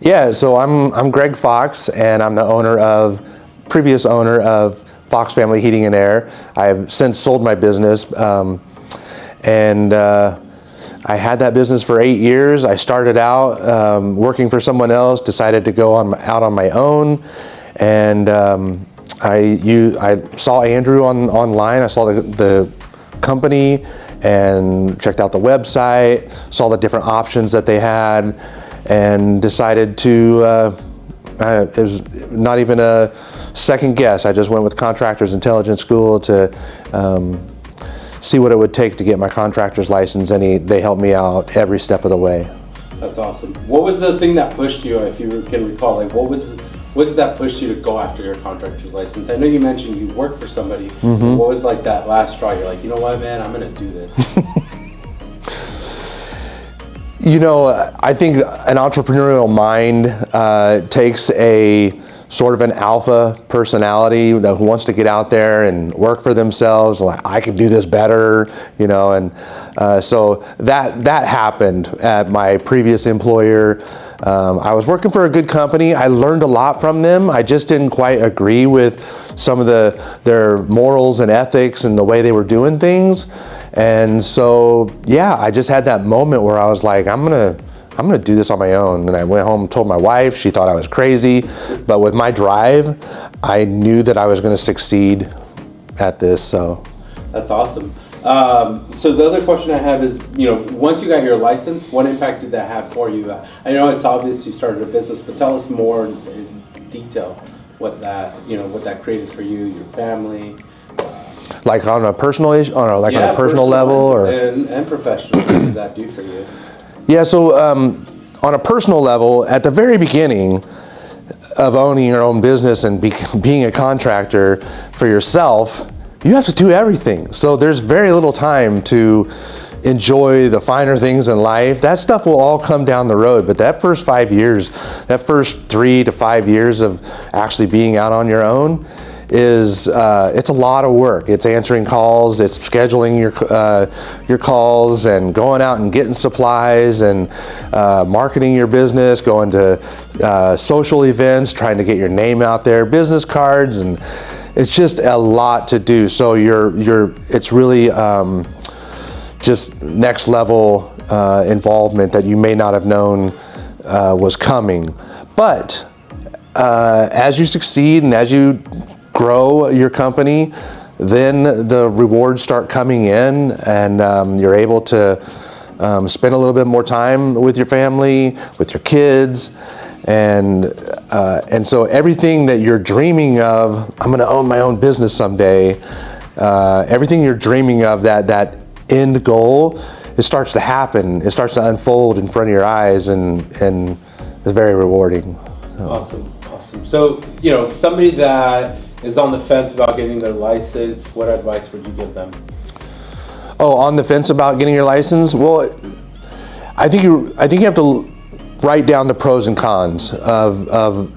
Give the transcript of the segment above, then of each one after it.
Yeah, so I'm Greg Fox, and I'm the previous owner of Fox Family Heating and Air. I have since sold my business, and I had that business for 8 years. I started out working for someone else, decided to go out on my own, and I saw Andrew online. I saw the company and checked out the website, saw the different options that they had, and decided to, it was not even a second guess. I just went with Contractors Intelligence School to see what it would take to get my contractor's license, and they helped me out every step of the way. That's awesome. What was the thing that pushed you, if you can recall, like what was it that pushed you to go after your contractor's license? I know you mentioned you worked for somebody. Mm-hmm. What was like that last straw? You're like, you know what, man, I'm gonna do this. You know, I think an entrepreneurial mind takes a sort of an alpha personality who wants to get out there and work for themselves. Like, I can do this better, you know, and so that happened at my previous employer. I was working for a good company. I learned a lot from them. I just didn't quite agree with some of their morals and ethics and the way they were doing things. And so, yeah, I just had that moment where I was like, I'm gonna do this on my own. And I went home and told my wife. She thought I was crazy, but with my drive, I knew that I was gonna succeed at this, so. That's awesome. So the other question I have is, you know, once you got your license, what impact did that have for you? I know it's obvious you started a business, but tell us more in detail what that created for you, your family. Like on a personal issue, on a personal level, or and professional. What did that do for you? Yeah, so on a personal level, at the very beginning of owning your own business and being a contractor for yourself, you have to do everything. So there's very little time to enjoy the finer things in life. That stuff will all come down the road, but that first 5 years, that first 3 to 5 years of actually being out on your own is it's a lot of work. It's answering calls, it's scheduling your calls, and going out and getting supplies, and marketing your business, going to social events, trying to get your name out there, business cards, and it's just a lot to do. So it's really just next level involvement that you may not have known was coming. But as you succeed and as you grow your company, then the rewards start coming in, and you're able to spend a little bit more time with your family, with your kids, and so everything that you're dreaming of, I'm going to own my own business someday, everything you're dreaming of, that end goal, it starts to happen. It starts to unfold in front of your eyes, and it's very rewarding. So. Awesome. So, you know, somebody that is on the fence about getting their license, what advice would you give them? Oh, on the fence about getting your license? Well, I think you have to write down the pros and cons of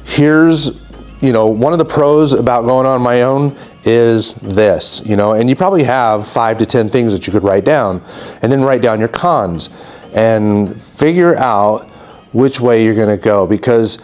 here's, you know, one of the pros about going on my own is this, you know, and you probably have 5 to 10 things that you could write down, and then write down your cons and figure out which way you're going to go. Because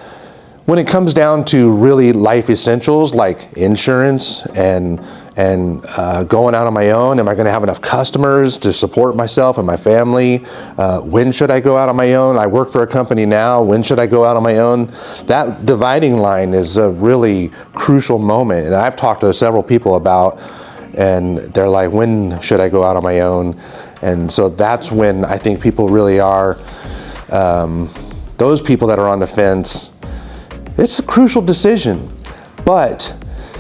when it comes down to really life essentials like insurance and going out on my own, am I going to have enough customers to support myself and my family? When should I go out on my own? I work for a company now. When should I go out on my own? That dividing line is a really crucial moment, and I've talked to several people about, and they're like, when should I go out on my own? And so that's when I think people really are, those people that are on the fence, it's a crucial decision. But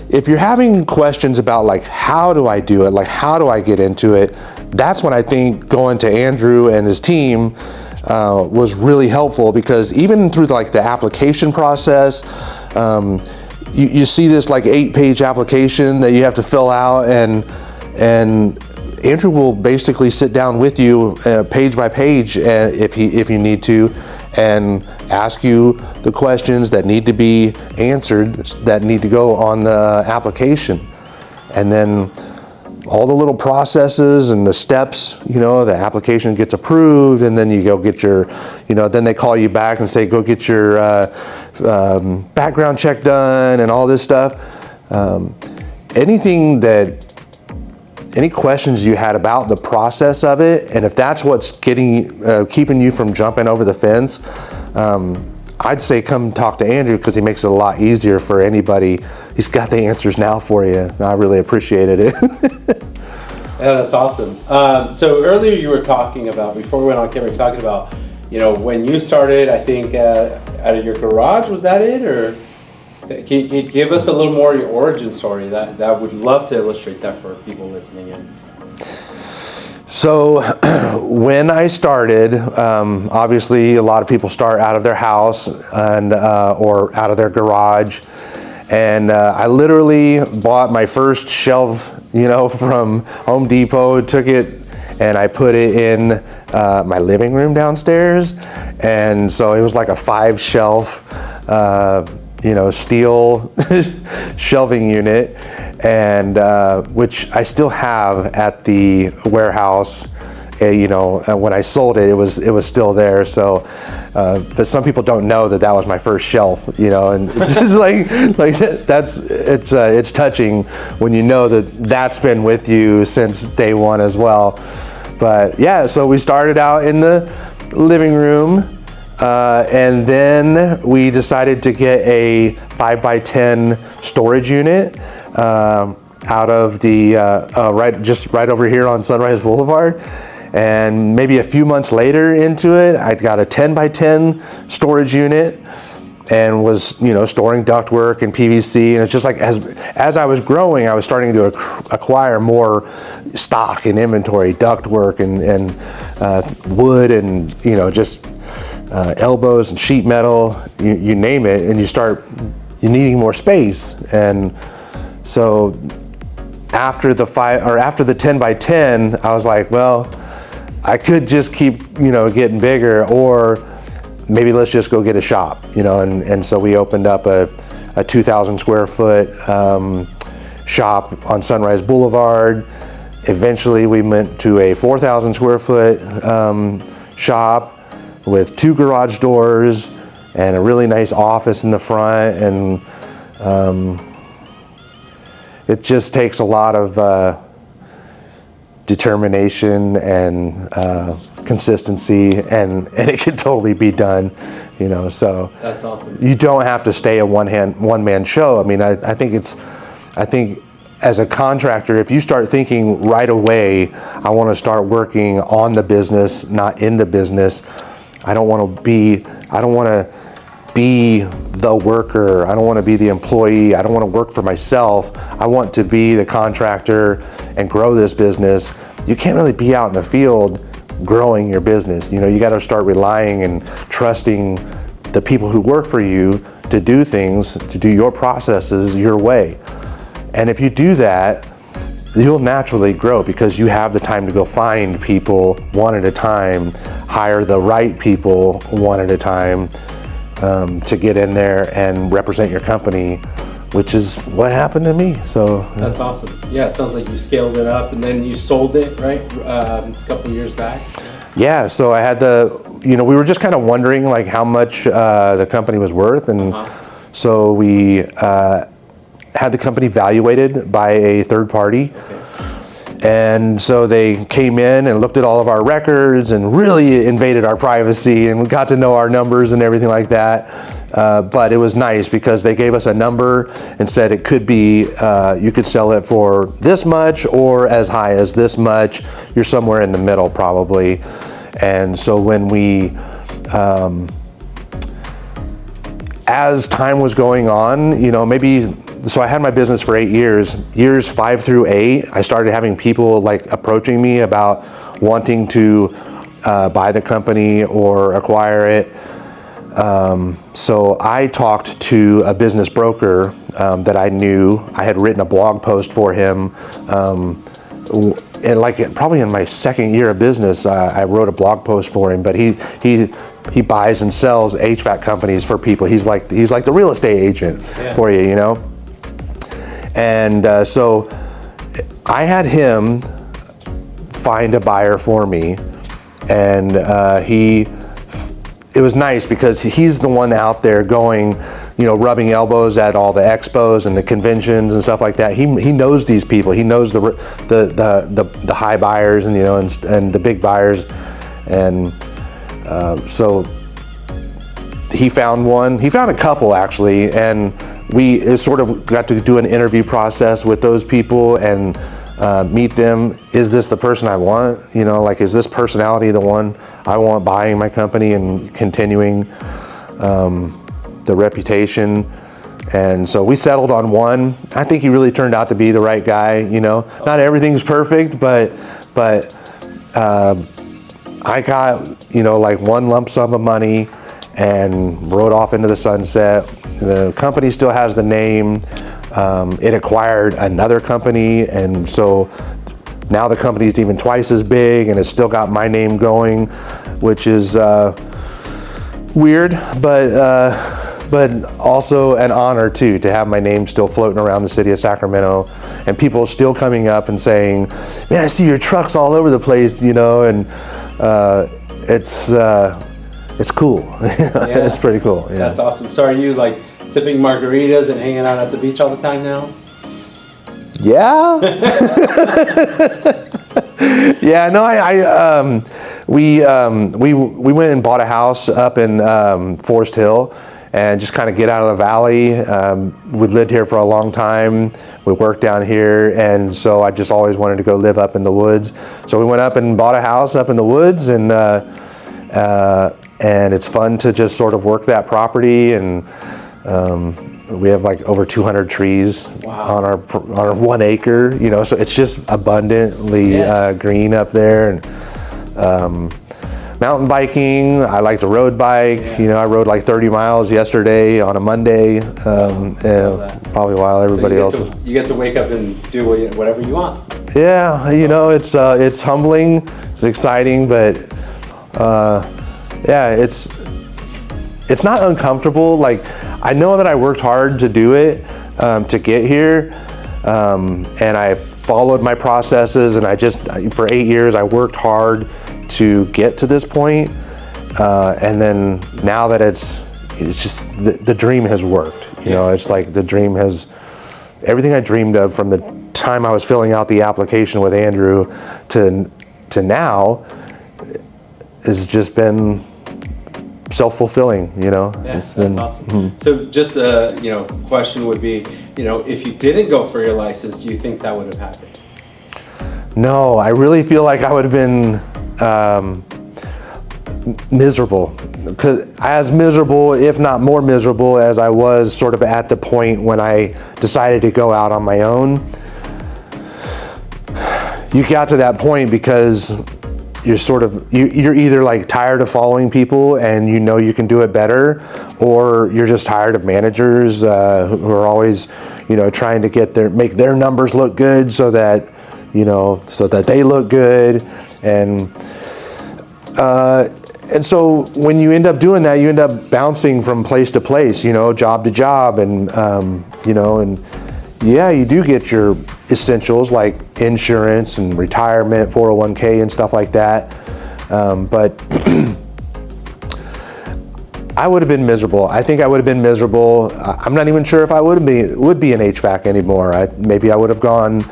if you're having questions about, like, how do I do it? Like, how do I get into it? That's when I think going to Andrew and his team was really helpful, because even through the application process, you see this 8-page application that you have to fill out, and Andrew will basically sit down with you page by page if you need to, and ask you the questions that need to be answered, that need to go on the application. And then all the little processes and the steps, the application gets approved, and then you go get your, then they call you back and say, go get your background check done and all this stuff. Any questions you had about the process of it, and if that's what's keeping you from jumping over the fence, I'd say come talk to Andrew, because he makes it a lot easier for anybody. He's got the answers now for you. I really appreciated it. Yeah, that's awesome. So earlier you were talking about, before we went on camera, you were talking about, when you started, I think out of your garage, was that it? Or can you give us a little more of your origin story? That would love to illustrate that for people listening in. So when I started, obviously a lot of people start out of their house and or out of their garage, and I literally bought my first shelf, from Home Depot, took it and I put it in my living room downstairs, and so it was like a 5-shelf, steel shelving unit, and which I still have at the warehouse. When I sold it, it was still there. So, but some people don't know that was my first shelf. And it's just like it's touching when you know that that's been with you since day one as well. But yeah, so we started out in the living room. And then we decided to get a 5x10 storage unit out of the right over here on Sunrise Boulevard. And maybe a few months later into it, I got a 10x10 storage unit and was storing ductwork and PVC. And it's just like as I was growing, I was starting to acquire more stock and inventory, ductwork and wood and just elbows and sheet metal, you name it, and you're needing more space. And so after the 10x10, I was like, well, I could just keep getting bigger, or maybe let's just go get a shop, and so we opened up a 2,000 square foot shop on Sunrise Boulevard. Eventually we went to a 4,000 square foot shop with 2 garage doors and a really nice office in the front, and it just takes a lot of determination and consistency, and it can totally be done, so that's awesome. You don't have to stay a one-man show. I mean, I think as a contractor, if you start thinking right away, I want to start working on the business, not in the business. I don't want to be the worker. I don't want to be the employee. I don't want to work for myself. I want to be the contractor and grow this business. You can't really be out in the field growing your business. You got to start relying and trusting the people who work for you to do things, to do your processes your way. And if you do that, you'll naturally grow, because you have the time to go find people one at a time, hire the right people one at a time, to get in there and represent your company, which is what happened to me. So that's awesome. Yeah, it sounds like you scaled it up and then you sold it, right? A couple of years back. Yeah, so I had we were just kind of wondering like how much the company was worth, and so we had the company valuated by a third party. Okay. And so they came in and looked at all of our records and really invaded our privacy, and we got to know our numbers and everything like that. But it was nice because they gave us a number and said it could be, you could sell it for this much or as high as this much. You're somewhere in the middle probably. And so when we, as time was going on, so I had my business for 8 years. Years 5 through 8, I started having people like approaching me about wanting to buy the company or acquire it. So I talked to a business broker that I knew. I had written a blog post for him. And probably in my second year of business, I wrote a blog post for him, but he buys and sells HVAC companies for people. He's like the real estate agent for you, And so I had him find a buyer for me, and it was nice because he's the one out there going, rubbing elbows at all the expos and the conventions and stuff like that. He knows these people. He knows the high buyers and and the big buyers, and so he found one. He found a couple actually, and we sort of got to do an interview process with those people and meet them. Is this the person I want? Is this personality the one I want buying my company and continuing the reputation? And so we settled on one. I think he really turned out to be the right guy. Not everything's perfect, but I got one lump sum of money and rode off into the sunset. The company still has the name. It acquired another company, and so now the company's even twice as big, and it's still got my name going, which is weird, but also an honor too, to have my name still floating around the city of Sacramento, and people still coming up and saying, "Man, I see your trucks all over the place," and it's cool. Yeah. It's pretty cool. Yeah. That's awesome. So are you sipping margaritas and hanging out at the beach all the time now? Yeah. Yeah. No, we went and bought a house up in Forest Hill, and just kind of get out of the valley. We lived here for a long time. We worked down here, and so I just always wanted to go live up in the woods. So we went up and bought a house up in the woods, and it's fun to just sort of work that property. And we have over 200 trees. Wow. on our 1 acre, so it's just abundantly green up there. And mountain biking, I like to road bike. I rode 30 miles yesterday on a Monday, probably while everybody else was. You get to wake up and do whatever you want. Yeah, it's humbling, it's exciting, but yeah, it's not uncomfortable. I know that I worked hard to do it, to get here, and I followed my processes, and for 8 years I worked hard to get to this point, and then now that it's just the dream has worked. It's the dream has, everything I dreamed of from the time I was filling out the application with Andrew to now has just been self-fulfilling. Yeah, it's that's awesome. Mm-hmm. So just a question would be, if you didn't go for your license, do you think that would have happened? No, I really feel like I would have been miserable. As miserable, if not more miserable, as I was sort of at the point when I decided to go out on my own. You got to that point because you're either tired of following people and you can do it better, or you're just tired of managers who are always trying to make their numbers look good so that they look good, and so when you end up doing that, you end up bouncing from place to place, job to job, and yeah, you do get your essentials like insurance and retirement, 401k and stuff like that. But I would have been miserable. I think I would have been miserable. I'm not even sure if I would be in HVAC anymore. Maybe I would have gone.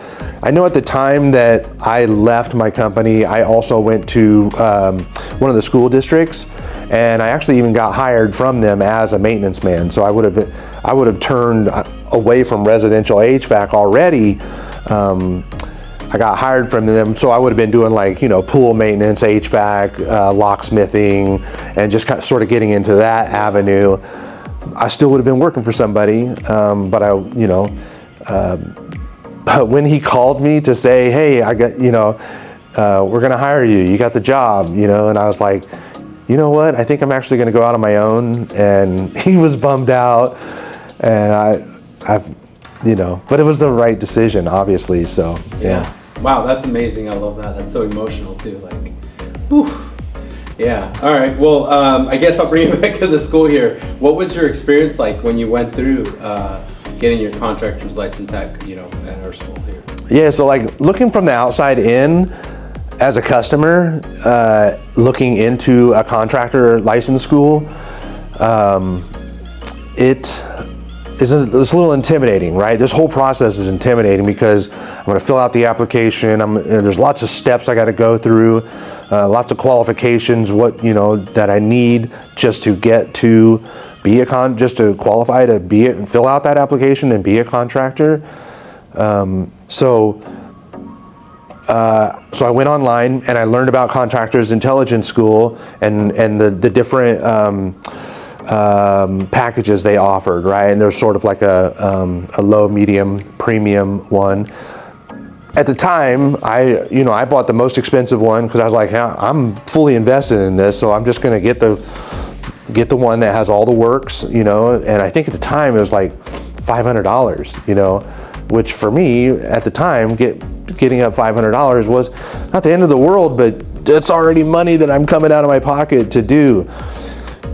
I know at the time that I left my company, I also went to one of the school districts, and I actually even got hired from them as a maintenance man. So I would have turned away from residential HVAC already. I got hired from them, so I would have been doing pool maintenance, HVAC, locksmithing, and just sort of getting into that avenue. I still would have been working for somebody, but when he called me to say, "Hey, I got we're gonna hire you. You got the job," and I was like, "You know what? I think I'm actually gonna go out on my own." And he was bummed out, and but it was the right decision, obviously. So yeah. Wow, that's amazing. I love that. That's so emotional too. Whew. Yeah. All right. Well, I guess I'll bring you back to the school here. What was your experience like when you went through getting your contractor's license at our school here? Yeah, so like looking from the outside in as a customer, looking into a contractor license school, it's a little intimidating, right? This whole process is intimidating because I'm going to fill out the application. There's lots of steps I got to go through, lots of qualifications, that I need just to get to be just to qualify to fill out that application and be a contractor. So I went online and I learned about Contractors Intelligence School and the different packages they offered, right? And there's sort of like a low, medium, premium one. At the time, I bought the most expensive one because I was like, I'm fully invested in this, so I'm just going to get the one that has all the works, And I think at the time it was like $500, which for me at the time, getting up $500 was not the end of the world, but it's already money that I'm coming out of my pocket to do.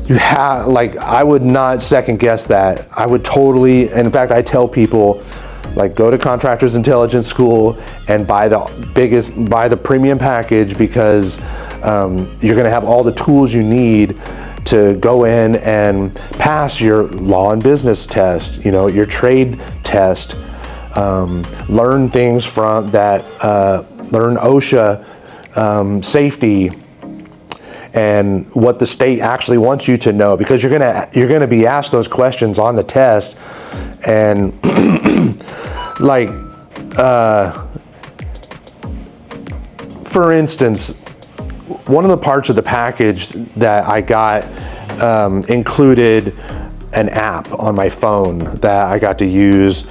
I would not second guess that. I would totally, and in fact, I tell people, go to Contractors Intelligence School and buy the premium package because you're gonna have all the tools you need to go in and pass your law and business test, your trade test, learn things from that, learn OSHA, safety, and what the state actually wants you to know, because you're gonna be asked those questions on the test, and for instance, one of the parts of the package that I got included an app on my phone that I got to use,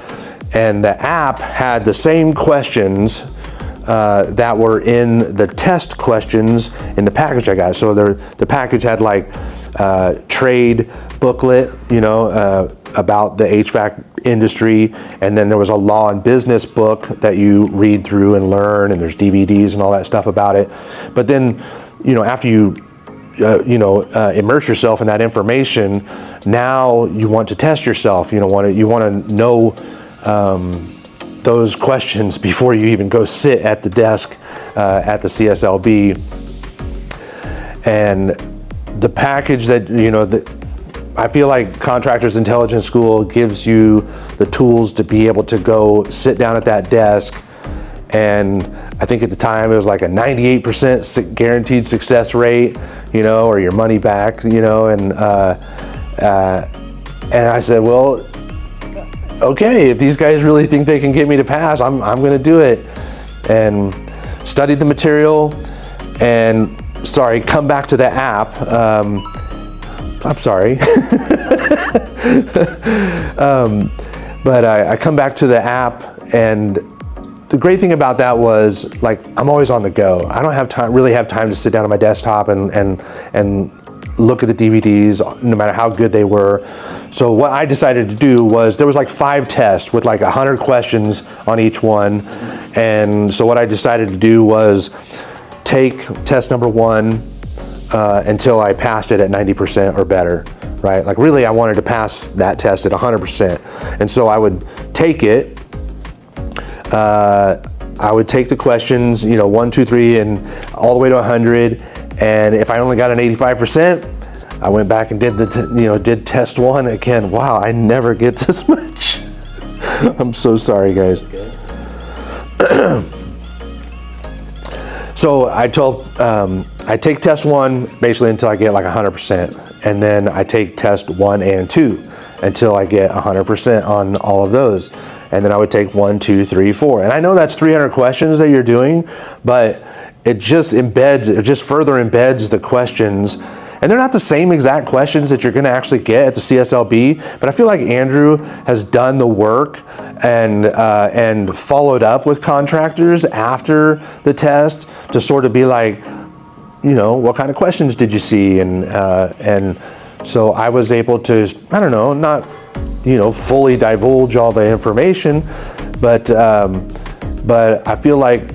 and the app had the same questions that were in the test questions in the package I got. So the package had trade booklet, about the HVAC industry, and then there was a law and business book that you read through and learn, and there's DVDs and all that stuff about it. But then, after you immerse yourself in that information, now you want to test yourself. You want to know those questions before you even go sit at the desk at the CSLB. And the package that, I feel like Contractors Intelligence School gives you the tools to be able to go sit down at that desk. And I think at the time it was like a 98% guaranteed success rate, or your money back, and I said, well, okay, if these guys really think they can get me to pass, I'm going to do it. And studied the material, and come back to the app. I'm sorry. But I come back to the app, and the great thing about that was, I'm always on the go. I don't really have time to sit down at my desktop and look at the DVDs, no matter how good they were. So what I decided to do was, there was 5 tests with 100 questions on each one. And so what I decided to do was take test number 1 until I passed it at 90% or better, right? Really I wanted to pass that test at 100%. And so I would take it, I would take the questions, 1, 2, 3, and all the way to 100. And if I only got an 85%, I went back and did test 1 again. Wow, I never get this much. I'm so sorry, guys. So I take test 1 basically until I get 100%, and then I take test 1 and 2 until I get 100% on all of those. And then I would take 1, 2, 3, 4. And I know that's 300 questions that you're doing, but it just further embeds the questions. And they're not the same exact questions that you're going to actually get at the CSLB, but I feel like Andrew has done the work and followed up with contractors after the test to sort of be what kind of questions did you see? And so I was able to, not fully divulge all the information, but I feel like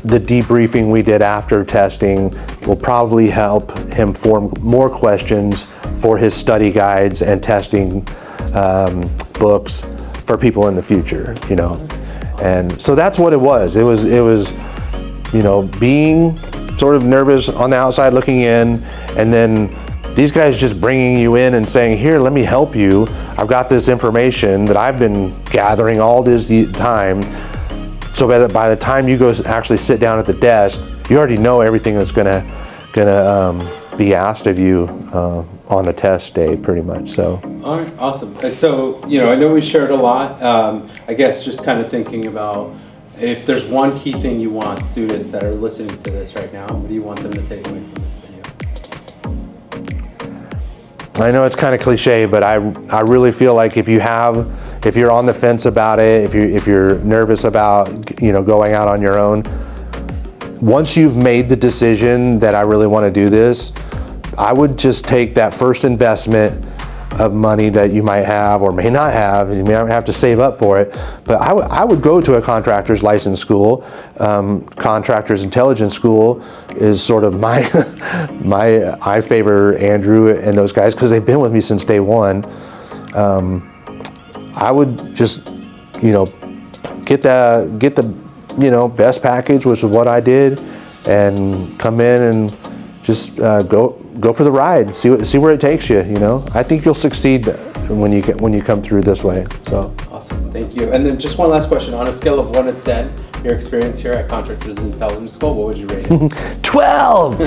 the debriefing we did after testing will probably help him form more questions for his study guides and testing books for people in the future, And so that's what it was. It was, you know, being sort of nervous on the outside looking in, and then these guys just bringing you in and saying, here, let me help you. I've got this information that I've been gathering all this time. So by the time you go actually sit down at the desk, you already know everything that's gonna be asked of you on the test day, pretty much. So. All right, awesome. And so, you know, I know we shared a lot. I guess just kind of thinking about if there's one key thing you want students that are listening to this right now, what do you want them to take away from this video? I know it's kind of cliche, but I really feel like if you're on the fence about it, if you're nervous about, you know, going out on your own, once you've made the decision that I really want to do this, I would just take that first investment of money that you might have or may not have, and you may have to save up for it, but I would go to a contractor's license school. Contractors Intelligence School is sort of I favor Andrew and those guys because they've been with me since day one. I would just, you know, get the you know, best package, which is what I did, and come in and just go for the ride. See where it takes you. You know, I think you'll succeed when you come through this way. So awesome, thank you. And then just one last question: on a scale of 1 to 10, your experience here at Contractors Intelligence School, what would you rate it? 12.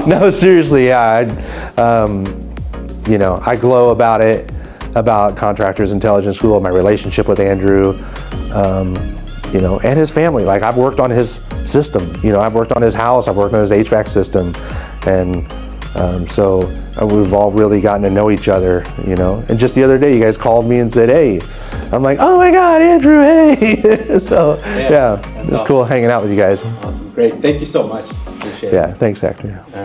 No, seriously, yeah. You know, I glow about it, about Contractors Intelligence School, my relationship with Andrew. You know, and his family. Like, I've worked on his system, you know, I've worked on his house, I've worked on his HVAC system, and so we've all really gotten to know each other, you know. And just the other day, you guys called me and said, hey. I'm like, oh my God, Andrew, hey. So, yeah, it's awesome. Cool hanging out with you guys. Awesome, great. Thank you so much. Appreciate it. Yeah, thanks, Hector. All right.